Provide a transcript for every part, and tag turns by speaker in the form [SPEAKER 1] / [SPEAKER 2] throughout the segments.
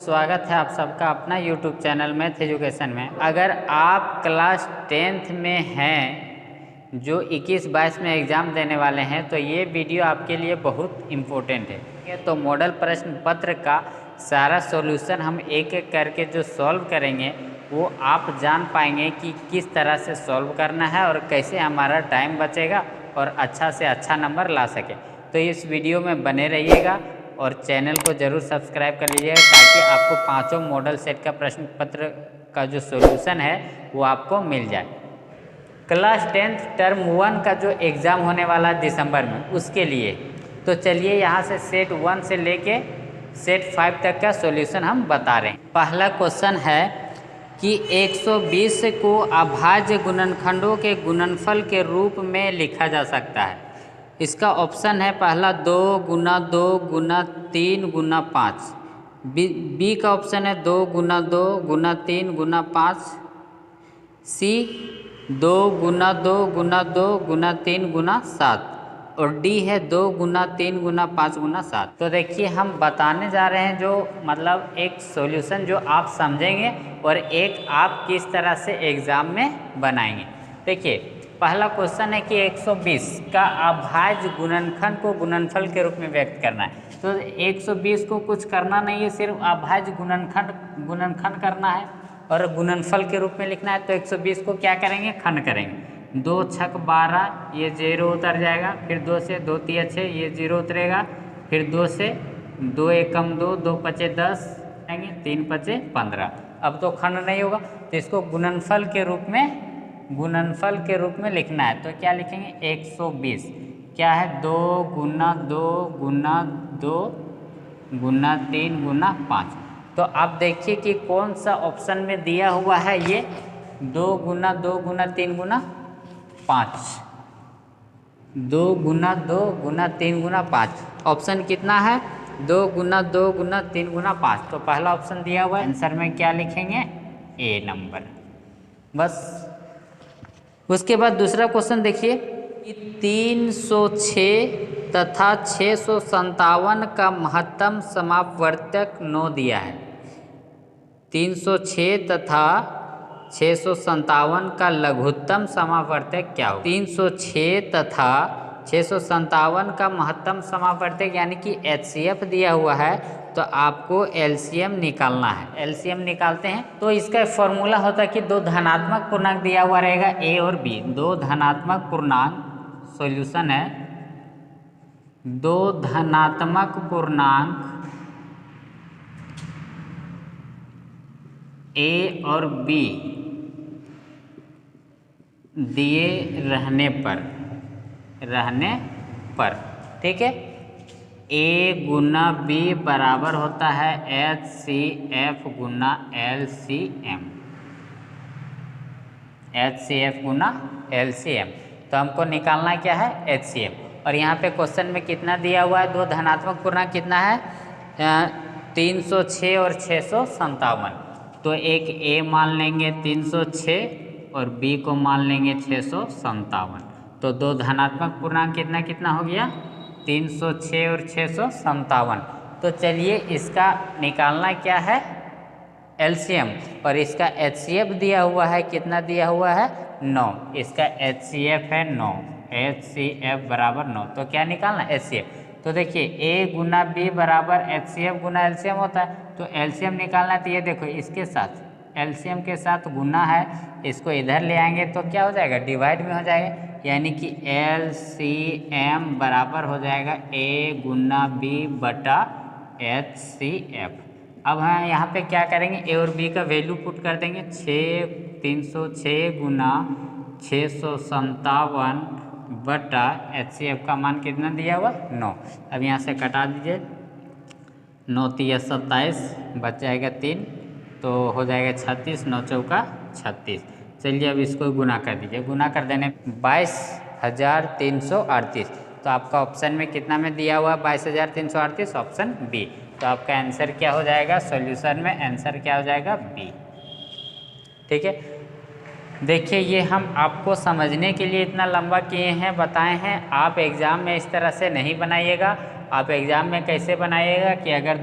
[SPEAKER 1] स्वागत है आप सबका अपना YouTube चैनल मैथ एजुकेशन में। अगर आप क्लास 10th में हैं जो 21-22 में एग्ज़ाम देने वाले हैं तो ये वीडियो आपके लिए बहुत इम्पोर्टेंट है। तो मॉडल प्रश्न पत्र का सारा सॉल्यूशन हम एक एक करके जो सॉल्व करेंगे वो आप जान पाएंगे कि किस तरह से सॉल्व करना है और कैसे हमारा टाइम बचेगा और अच्छा से अच्छा नंबर ला सके। तो इस वीडियो में बने रहिएगा और चैनल को ज़रूर सब्सक्राइब कर लीजिएगा ताकि आपको पांचों मॉडल सेट का प्रश्न पत्र का जो सॉल्यूशन है वो आपको मिल जाए। क्लास 10th टर्म 1 का जो एग्ज़ाम होने वाला है दिसंबर में उसके लिए तो चलिए यहाँ से सेट 1 से लेके सेट 5 तक का सॉल्यूशन हम बता रहे हैं। पहला क्वेश्चन है कि 120 को अभाज्य गुणनखंडों के गुणनफल के रूप में लिखा जा सकता है। इसका ऑप्शन है पहला 2 गुना 2 गुना 3 गुना 5। बी का ऑप्शन है 2 गुना 2 गुना 3 गुना 5। सी 2 गुना 2 गुना 2 गुना 3 गुना 7 और डी है 2 गुना 3 गुना 5 गुना 7। तो देखिए हम बताने जा रहे हैं जो मतलब एक सॉल्यूशन जो आप समझेंगे और एक आप किस तरह से एग्ज़ाम में बनाएंगे। देखिए पहला क्वेश्चन है कि 120 का अभाज्य गुणनखंड को गुणनफल के रूप में व्यक्त करना है। तो 120 को कुछ करना नहीं है, सिर्फ अभाज्य गुणनखंड करना है और गुणनफल के रूप में लिखना है। तो 120 को क्या करेंगे, खंड करेंगे। 2 छक 12 ये 0 उतर जाएगा, फिर 2 से 2 तिया 6 ये 0 उतरेगा, फिर 2 से 2 एकम 2 2 पचे 10 आएंगे, 3 पचे 15। अब तो खंड नहीं होगा तो इसको गुणनफल के रूप में लिखना है। तो क्या लिखेंगे 120 क्या है 2 गुना 2 गुना 2 गुना 3 गुना 5। तो आप देखिए कि कौन सा ऑप्शन में दिया हुआ है ये 2 गुना 2 गुना 3 गुना 5। 2 गुना 2 गुना 3 गुना 5 ऑप्शन कितना है 2 गुना 2 गुना 3 गुना 5। तो पहला ऑप्शन दिया हुआ है, आंसर में क्या लिखेंगे ए नंबर बस। उसके बाद दूसरा क्वेश्चन देखिए 306 तथा 657 का महत्तम समापवर्तक 9 दिया है। 306 तथा 657 का लघुत्तम समापवर्तक क्या हो। 306 तथा 657 का महत्तम समापवर्तक यानी कि HCF दिया हुआ है तो आपको LCM निकालना है। LCM निकालते हैं तो इसका फॉर्मूला होता है कि दो धनात्मक पूर्णांक दिया हुआ रहेगा A और B। दो धनात्मक पूर्णांक सॉल्यूशन है, दो धनात्मक पूर्णांक A और B दिए रहने पर ठीक है A गुना B बराबर होता है HCF गुना LCM। HCF गुना LCM तो हमको निकालना क्या है HCF। और यहाँ पे क्वेश्चन में कितना दिया हुआ है, दो धनात्मक पूर्णांक कितना है 306 और 657। तो एक A मान लेंगे 306 और B को मान लेंगे 657। तो दो धनात्मक पूर्णांक कितना कितना हो गया 306 और 657। तो चलिए इसका निकालना क्या है LCM और इसका HCF दिया हुआ है, कितना दिया हुआ है 9। इसका HCF है 9, HCF बराबर 9। तो क्या निकालना HCF। तो देखिए A गुना B बराबर HCF गुना LCM होता है। तो LCM निकालना है तो ये देखो इसके साथ LCM के साथ गुना है, इसको इधर ले आएंगे तो क्या हो जाएगा डिवाइड में हो जाएगा, यानी कि LCM बराबर हो जाएगा A गुना B बटा HCF। अब हम यहाँ पे क्या करेंगे A और B का वैल्यू पुट कर देंगे। 306 गुना 657 बटा HCF का मान कितना दिया हुआ 9। अब यहाँ से कटा दीजिए 9 तिया 27 बच जाएगा 3 तो हो जाएगा 36, 9 चौका 36। चलिए अब इसको गुना कर दीजिए, गुना कर देने 22,338। तो आपका ऑप्शन में कितना में दिया हुआ 22,338 ऑप्शन बी। तो आपका आंसर क्या हो जाएगा सॉल्यूशन में आंसर क्या हो जाएगा बी। ठीक है देखिए ये हम आपको समझने के लिए इतना लंबा किए हैं बताए हैं। आप एग्ज़ाम में इस तरह से नहीं बनाइएगा। आप एग्ज़ाम में कैसे बनाइएगा कि अगर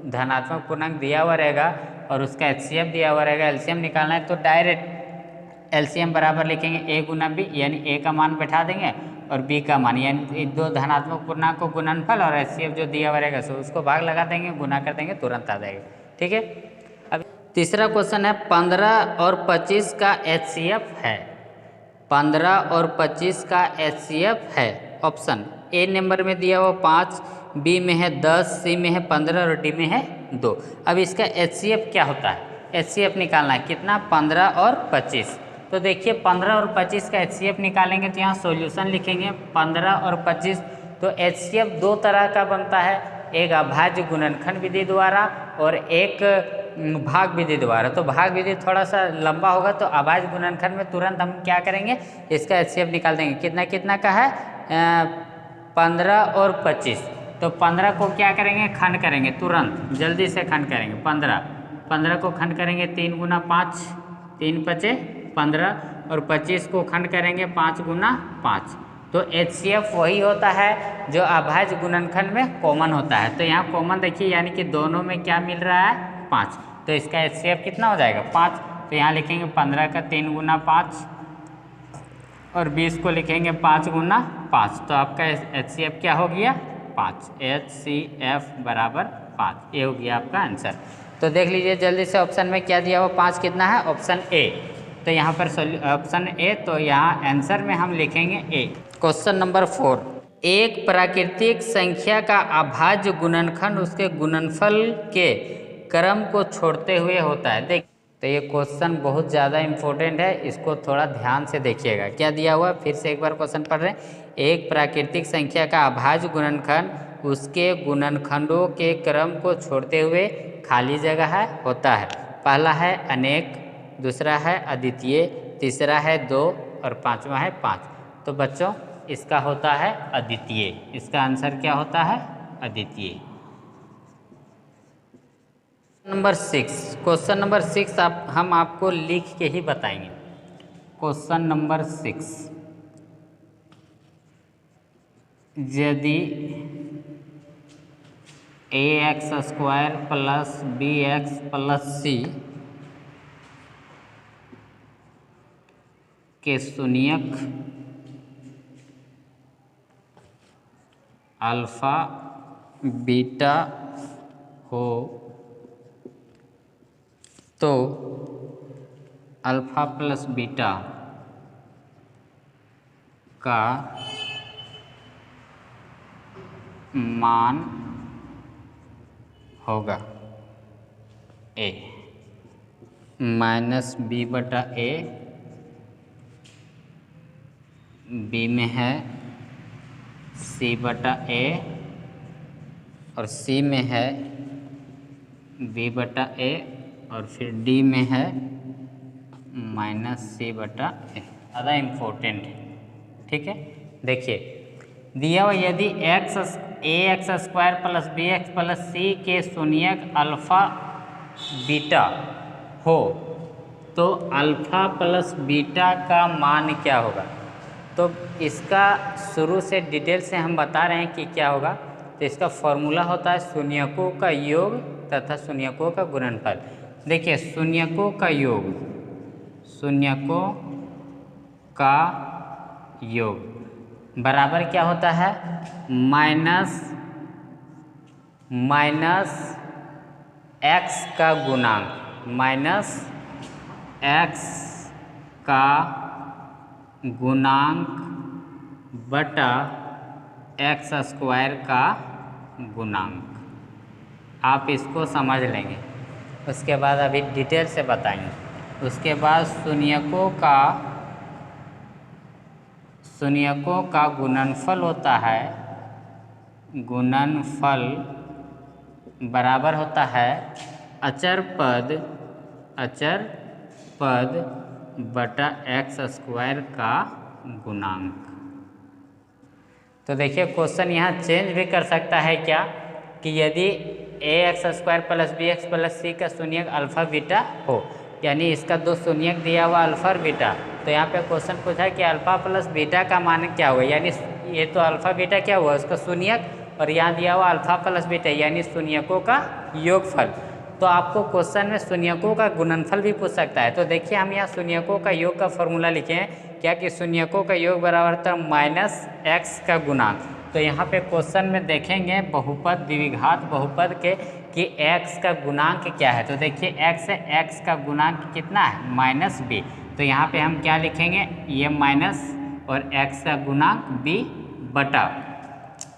[SPEAKER 1] धनात्मक पूर्णांक दिया हुआ रहेगा और उसका HCF दिया हुआ रहेगा, एलसीएम निकालना है तो डायरेक्ट एलसीएम बराबर लिखेंगे a गुना b, यानी a का मान बैठा देंगे और b का मान, यानी दो धनात्मक पूर्णांक को गुणनफल और HCF जो दिया हुआ रहेगा सो उसको भाग लगा देंगे, गुना कर देंगे, तुरंत आ जाएगा। ठीक है। अब तीसरा क्वेश्चन है 15 और 25 का HCF है। 15 और 25 का HCF है। ऑप्शन ए नंबर में दिया हुआ 5, बी में है 10, सी में है 15 और डी में है 2। अब इसका HCF क्या होता है? HCF निकालना है कितना? 15 और 25। तो देखिए 15 और 25 का HCF निकालेंगे तो यहाँ सॉल्यूशन लिखेंगे 15 और 25। तो HCF दो तरह का बनता है, एक अभाज्य गुणनखंड विधि द्वारा और एक भाग विधि द्वारा। तो भाग विधि थोड़ा सा लंबा होगा, तो अभाज्य गुणनखंड में तुरंत हम क्या करेंगे, इसका HCF निकाल देंगे। कितना कितना का है? 15 और 25। तो 15 को क्या करेंगे? खंड करेंगे, तुरंत जल्दी से खंड करेंगे। 15 को खंड करेंगे 3 गुना 5, 3 पचे 15, और 25 को खंड करेंगे 5 गुना 5। तो HCF वही होता है जो अभाज्य गुणनखंड में कॉमन होता है। तो यहाँ कॉमन देखिए, यानी कि दोनों में क्या मिल रहा है? 5। तो इसका HCF कितना हो जाएगा? 5। तो यहाँ लिखेंगे 15 का 3 गुना 5 और 20 को लिखेंगे 5 गुना 5। तो आपका HCF क्या हो गया? 5। HCF बराबर 5। ये हो गया आपका आंसर। तो देख लीजिए जल्दी से ऑप्शन में क्या दिया हुआ, 5 कितना है? Option A. तो यहाँ पर ऑप्शन ए, तो यहाँ आंसर में हम लिखेंगे ए। क्वेश्चन नंबर 4, एक प्राकृतिक संख्या का अभाज्य गुणनखंड उसके गुणनफल के क्रम को छोड़ते हुए होता है। देख, तो ये क्वेश्चन बहुत ज़्यादा इम्पोर्टेंट है, इसको थोड़ा ध्यान से देखिएगा। क्या दिया हुआ, फिर से एक बार क्वेश्चन पढ़ रहे हैं। एक प्राकृतिक संख्या का अभाज्य गुणनखंड उसके गुणनखंडों के क्रम को छोड़ते हुए खाली जगह है होता है। पहला है अनेक, दूसरा है अद्वितीय, तीसरा है 2 और पांचवा है 5। तो बच्चों इसका होता है अद्वितीय। इसका आंसर क्या होता है? अद्वितीय। नंबर 6, क्वेश्चन नंबर 6 हम आपको लिख के ही बताएंगे। क्वेश्चन नंबर 6, यदि ax² plus bx plus c के शून्यक अल्फा बीटा हो तो अल्फा प्लस बीटा का मान होगा a माइनस बी बटा ए, बी में है सी बटा ए और सी में है बी बटा ए और फिर डी में है माइनस सी बटा ए। ज़्यादा इम्पोर्टेंट है, ठीक है। देखिए दिया हुआ यदि ax² प्लस bx प्लस सी के शून्यक अल्फा बीटा हो तो अल्फा प्लस बीटा का मान क्या होगा। तो इसका शुरू से डिटेल से हम बता रहे हैं कि क्या होगा। तो इसका फॉर्मूला होता है शून्यकों का योग तथा शून्यकों का गुणनफल। देखिए शून्यकों का योग, शून्यकों का योग बराबर क्या होता है? माइनस एक्स का गुणांक, माइनस एक्स का गुणांक बटा x² का गुणांक। आप इसको समझ लेंगे, उसके बाद अभी डिटेल से बताएंगे। उसके बाद शून्यकों का गुणनफल होता है, गुणनफल बराबर होता है अचर पद बटा x² का गुणांक। तो देखिए क्वेश्चन यहाँ चेंज भी कर सकता है क्या कि यदि ax² plus bx plus c का शून्यक अल्फा बीटा हो, यानी इसका दो शून्यक दिया हुआ अल्फा और बीटा। तो यहाँ पे क्वेश्चन पूछा है कि अल्फा प्लस बीटा का मान क्या हुआ, यानी ये तो अल्फा बीटा क्या हुआ उसका शून्यक, और यहाँ दिया हुआ अल्फा प्लस बीटा यानी शून्यकों का योगफल। तो आपको क्वेश्चन में शून्यकों का गुणनफल भी पूछ सकता है। तो देखिए हम यहाँ शून्यकों का योग का फॉर्मूला लिखे हैं क्या कि शून्यकों का योग बराबर होता है -x का गुणांक। तो यहाँ पे क्वेश्चन में देखेंगे बहुपद द्विघात बहुपद के कि x का गुणांक क्या है। तो देखिए x है, x का गुणांक कितना है -b। तो यहाँ पे हम क्या लिखेंगे, ये माइनस और x का गुणांक b बटा।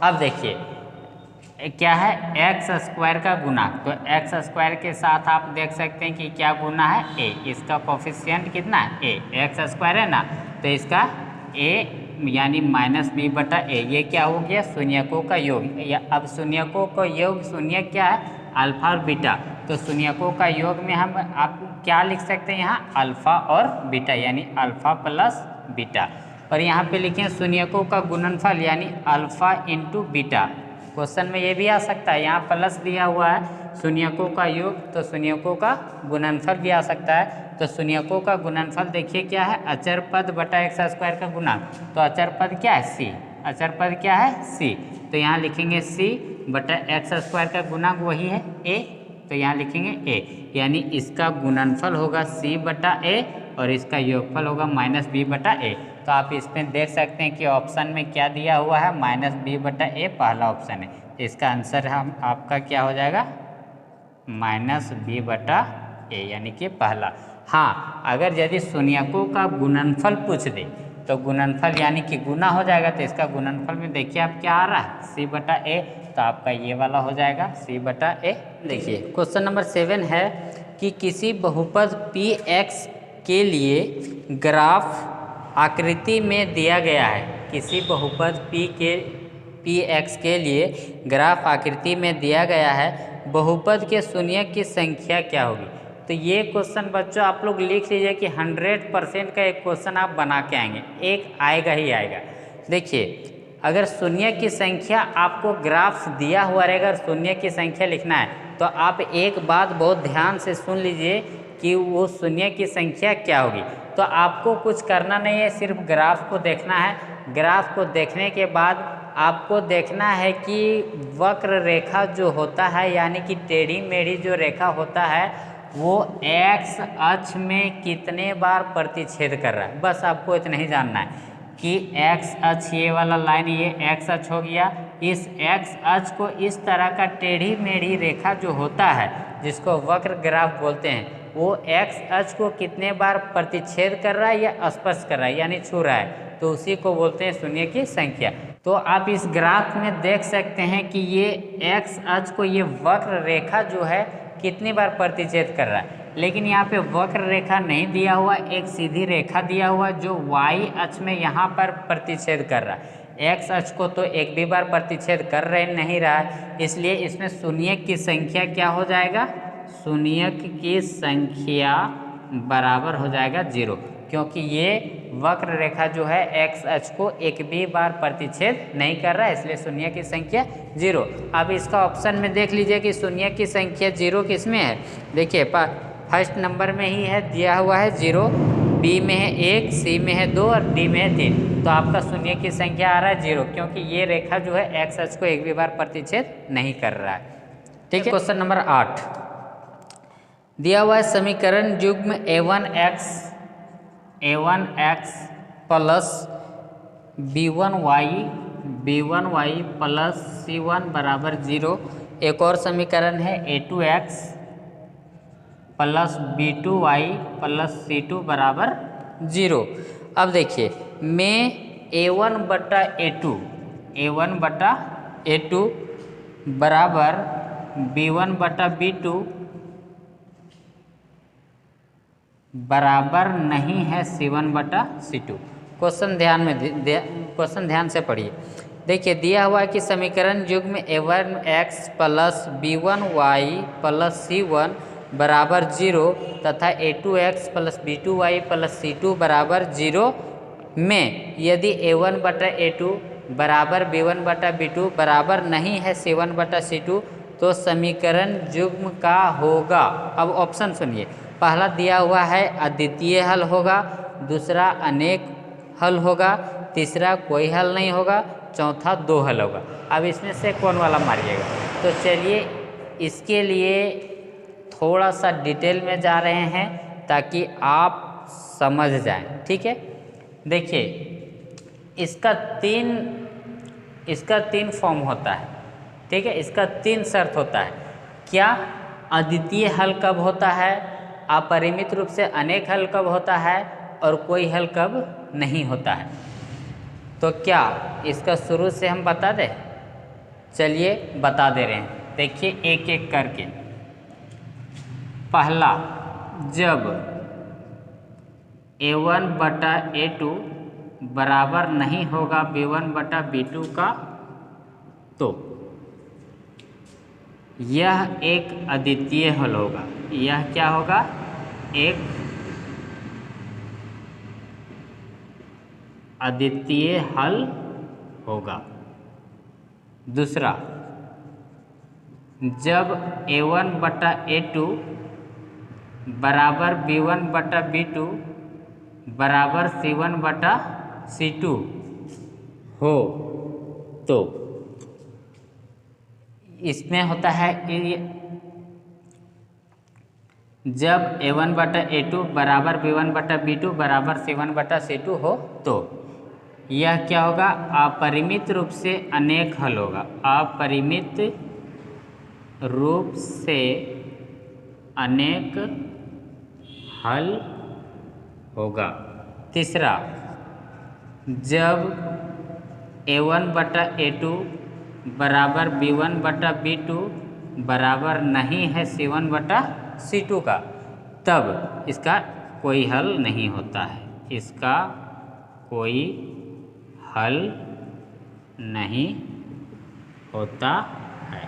[SPEAKER 1] अब देखिए क्या है, एक्स स्क्वायर का गुणांक। तो एक्स स्क्वायर के साथ आप देख सकते हैं कि क्या गुना है, ए। इसका कोफिशिएंट कितना है, ए। एक्स स्क्वायर है ना, तो इसका ए यानी -b बटा ए। ये क्या हो गया, शून्यकों का योग। या अब शून्यकों का योग, शून्य क्या है, अल्फा और बीटा। तो शून्यकों का योग में हम आप क्या लिख सकते हैं यहाँ, अल्फा और बीटा यानी अल्फा प्लस बीटा। और यहाँ पे लिखें शून्यकों का गुणनफल यानी अल्फा इंटू बीटा। क्वेश्चन में ये भी आ सकता है, यहाँ प्लस दिया हुआ है शून्यकों का योग, तो शून्यकों का गुणनफल भी आ सकता है। तो शून्यकों का गुणनफल देखिए क्या है, अचर पद बटा एक्स स्क्वायर का गुणांक। तो अचर पद क्या है, सी। अचर पद क्या है, सी। तो यहाँ लिखेंगे सी बटा एक्स स्क्वायर का गुणांक वही है ए। तो यहाँ लिखेंगे ए, यानी इसका गुणनफल होगा सी बटा ए और इसका योगफल होगा -b बटा ए। तो आप इसमें देख सकते हैं कि ऑप्शन में क्या दिया हुआ है, -b बटा ए पहला ऑप्शन है। इसका आंसर हम आपका क्या हो जाएगा, -b बटा ए यानी कि पहला। हाँ, अगर यदि शून्यकों का गुणनफल पूछ दे तो गुणनफल यानी कि गुना हो जाएगा। तो इसका गुणनफल में देखिए आप क्या आ रहा है, c बटा ए। तो आपका ये वाला हो जाएगा c बटा ए। देखिए क्वेश्चन नंबर 7 है कि किसी बहुपद px के लिए ग्राफ आकृति में दिया गया है। किसी बहुपद px के लिए ग्राफ आकृति में दिया गया है, बहुपद के शून्य की संख्या क्या होगी। तो ये क्वेश्चन बच्चों आप लोग लिख लीजिए कि 100% का एक क्वेश्चन आप बना के आएंगे, एक आएगा ही आएगा। देखिए अगर शून्य की संख्या आपको ग्राफ दिया हुआ रहेगा और शून्य की संख्या लिखना है तो आप एक बात बहुत ध्यान से सुन लीजिए कि वो शून्य की संख्या क्या होगी। तो आपको कुछ करना नहीं है, सिर्फ ग्राफ को देखना है। ग्राफ को देखने के बाद आपको देखना है कि वक्र रेखा जो होता है यानी कि टेढ़ी मेढ़ी जो रेखा होता है वो x अक्ष में कितने बार प्रतिच्छेद कर रहा है। बस आपको इतना ही जानना है कि x अक्ष, ये वाला लाइन ये x अक्ष हो गया। इस x अक्ष को इस तरह का टेढ़ी मेढ़ी रेखा जो होता है जिसको वक्र ग्राफ बोलते हैं, वो x अक्ष को कितने बार प्रतिच्छेद कर रहा है या स्पर्श कर रहा है यानी छू रहा है, तो उसी को बोलते हैं शून्य की संख्या। तो आप इस ग्राफ में देख सकते हैं कि ये x अक्ष को ये वक्र रेखा जो है कितनी बार प्रतिच्छेद कर रहा है। लेकिन यहाँ पे वक्र रेखा नहीं दिया हुआ, एक सीधी रेखा दिया हुआ जो y अक्ष में यहाँ पर प्रतिच्छेद कर रहा है। x अक्ष को तो एक भी बार प्रतिच्छेद कर रहे नहीं रहा है, इसलिए इसमें शून्य की संख्या क्या हो जाएगा, शून्य की संख्या बराबर हो जाएगा 0, क्योंकि ये वक्र रेखा जो है x अक्ष को एक भी बार प्रतिच्छेद नहीं कर रहा है, इसलिए शून्य की संख्या 0। अब इसका ऑप्शन में देख लीजिए कि शून्य की संख्या 0 किस में है। देखिए फर्स्ट नंबर में ही है, दिया हुआ है 0, बी में है 1, सी में है 2 और डी में है 3। तो आपका शून्य की संख्या आ रहा है 0, क्योंकि ये रेखा जो है x अक्ष को एक भी बार प्रतिच्छेद नहीं कर रहा है। ठीक है। क्वेश्चन नंबर 8 दिया हुआ है, समीकरण युग्म a1x plus b1y plus c1 बराबर 0। एक और समीकरण है a2x plus b2y plus c2 बराबर 0। अब देखिए मैं a1 बटा a2 बराबर b1 बटा b2 बराबर नहीं है c1 बटा c2। क्वेश्चन ध्यान से पढ़िए। देखिए दिया हुआ है कि समीकरण युग्म a1x plus b1y plus c1 बराबर 0 तथा a2x plus b2y plus c2 बराबर 0 में यदि a1 बटा a2 बराबर b1 बटा b2 बराबर नहीं है c1 बटा c2 तो समीकरण युग्म का होगा। अब ऑप्शन सुनिए, पहला दिया हुआ है अद्वितीय हल होगा, दूसरा अनेक हल होगा, तीसरा कोई हल नहीं होगा, चौथा 2 हल होगा। अब इसमें से कौन वाला मारिएगा। तो चलिए इसके लिए थोड़ा सा डिटेल में जा रहे हैं ताकि आप समझ जाएं, ठीक है। देखिए इसका तीन फॉर्म होता है, ठीक है। इसका 3 शर्त होता है। क्या? अद्वितीय हल कब होता है, अपरिमित रूप से अनेक हल कब होता है, और कोई हल कब नहीं होता है। तो क्या इसका शुरू से हम बता दें? चलिए बता दे रहे हैं। देखिए एक एक करके। पहला, जब A1 बटा A2 बराबर नहीं होगा B1 बटा B2 का, तो यह एक अद्वितीय हल होगा। यह क्या होगा? एक अद्वितीय हल होगा। दूसरा, जब A1 बटा A2 बराबर B1 बटा B2 बराबर C1 बटा C2 हो, तो इसमें होता है जब A1 बटा A2 बराबर B1 बटा B2 बराबर C1 बटा C2 हो, तो यह क्या होगा? अपरिमित रूप से अनेक हल होगा। अपरिमित रूप से अनेक हल होगा। तीसरा, जब A1 बटा A2 बराबर B1 बटा B2 बराबर नहीं है C1 बटा C2 का, तब इसका कोई हल नहीं होता है। इसका कोई हल नहीं होता है।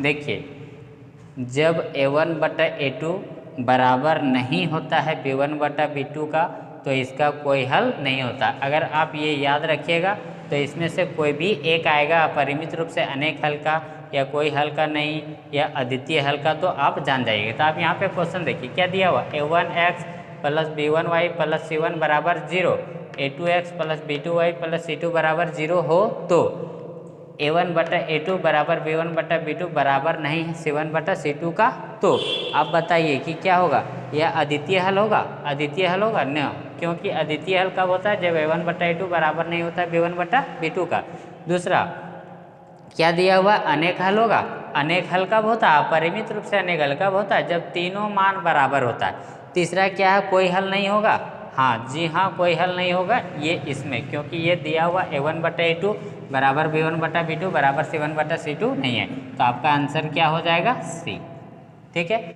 [SPEAKER 1] देखिए जब A1 बटा A2 बराबर नहीं होता है B1 बटा B2 का, तो इसका कोई हल नहीं होता। अगर आप ये याद रखिएगा तो इसमें से कोई भी एक आएगा अपरिमित रूप से अनेक हल का, या कोई हल का नहीं, या अद्वितीय हल का, तो आप जान जाइएगा। तो आप यहाँ पे क्वेश्चन देखिए क्या दिया हुआ, A1x plus B1y plus C1 बराबर 0, A2x plus B2y plus C2 बराबर 0 हो, तो A1 बटा A2 बराबर B1 बटा B2 बराबर नहीं है C1 बटा C2 का, तो आप बताइए कि क्या होगा? यह अद्वितीय हल होगा? अद्वितीय हल होगा न, क्योंकि अद्वितीय हल कब होता है? जब A1 बटा A2 बराबर नहीं होता B1 बटा B2 का। दूसरा क्या दिया हुआ? अनेक हल होगा। अनेक हल कब होता है? अपरिमित रूप से अनेक हल कब होता है? जब तीनों मान बराबर होता है। तीसरा क्या है? कोई हल नहीं होगा। हाँ जी हाँ, कोई हल नहीं होगा ये इसमें, क्योंकि ये दिया हुआ A1 बटा A2 बराबर B1 बटा B2 बराबर C1 बटा C2 नहीं है। तो आपका आंसर क्या हो जाएगा? C, ठीक है।